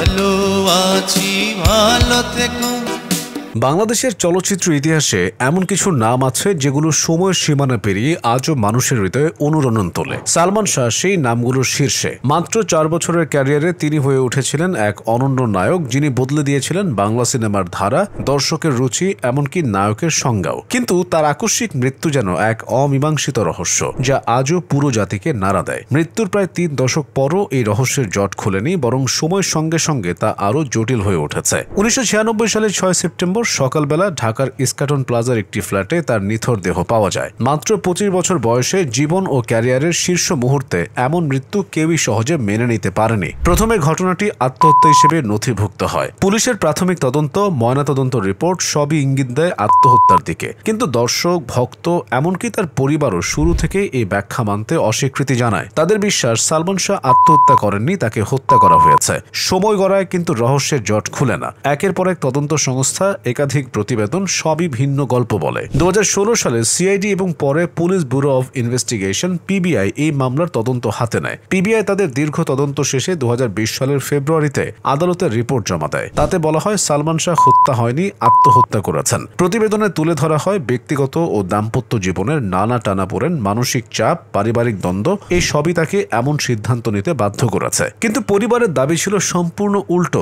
ভালো আছি, ভালো থেকো। বাংলাদেশের চলচ্চিত্র ইতিহাসে এমন কিছু নাম আছে যেগুলো সময়ের সীমানা পেরিয়ে আজও মানুষের হৃদয়ে অনুরণন তোলে। সালমান শাহ সেই নামগুলোর শীর্ষে। মাত্র 4 বছরের ক্যারিয়ারে তিনি হয়ে উঠেছিলেন এক অনন্য নায়ক, যিনি বদলে দিয়েছিলেন বাংলা সিনেমার ধারা, দর্শকের রুচি, এমনকি নায়কের সংজ্ঞাও। কিন্তু তার আকস্মিক মৃত্যু যেন এক অমীমাংসিত রহস্য, যা আজও পুরো জাতিকে নাড়া দেয়। মৃত্যুর প্রায় 3 দশক পরও এই রহস্যের জট খোলেনি, বরং সময়ের সঙ্গে সঙ্গে তা আরও জটিল হয়ে উঠেছে। 1996 সালের 6 সেপ্টেম্বর সকালবেলা ঢাকার ইস্কাটন প্লাজার একটি ফ্ল্যাটে তার নিথর দেহ পাওয়া যায়। মাত্র 25 বছর বয়সে জীবন ও ক্যারিয়ারের শীর্ষ মুহূর্তে এমন মৃত্যু কেউই সহজে মেনে নিতে পারেনি। প্রথমে ঘটনাটি আত্মহত্যা হিসেবে নথিভুক্ত হয়। পুলিশের প্রাথমিক তদন্ত, ময়নাতদন্ত রিপোর্ট সবই ইঙ্গিত দেয় আত্মহত্যার দিকে। কিন্তু দর্শক, ভক্ত, এমনকি তার পরিবারও শুরু থেকেই এই ব্যাখ্যা মানতে অস্বীকৃতি জানায়। তাদের বিশ্বাস সালমান শাহ আত্মহত্যা করেননি, তাকে হত্যা করা হয়েছে। সময় গড়ায় কিন্তু রহস্যের জট খুলে না। একের পর এক তদন্ত সংস্থা, একাধিক প্রতিবেদন, সবই ভিন্ন গল্প বলে। 2016 সালে সিআইডি এবং পরে police bureau of investigation PBI এই মামলার তদন্ত হাতে নেয়। পিবিআই তাদের দীর্ঘ তদন্ত শেষে 2020 সালের ফেব্রুয়ারিতে আদালতে রিপোর্ট জমা দেয়। তাতে বলা হয় সালমান শাহ হত্যা হয়নি, আত্মহত্যা করেছেন। প্রতিবেদনে তুলে ধরা হয় ব্যক্তিগত ও দাম্পত্য জীবনের নানা টানাপোড়েন, মানসিক চাপ, পারিবারিক দ্বন্দ্ব, এই সবই তাকে এমন সিদ্ধান্ত নিতে বাধ্য করেছে। কিন্তু পরিবারের দাবি ছিল সম্পূর্ণ উল্টো।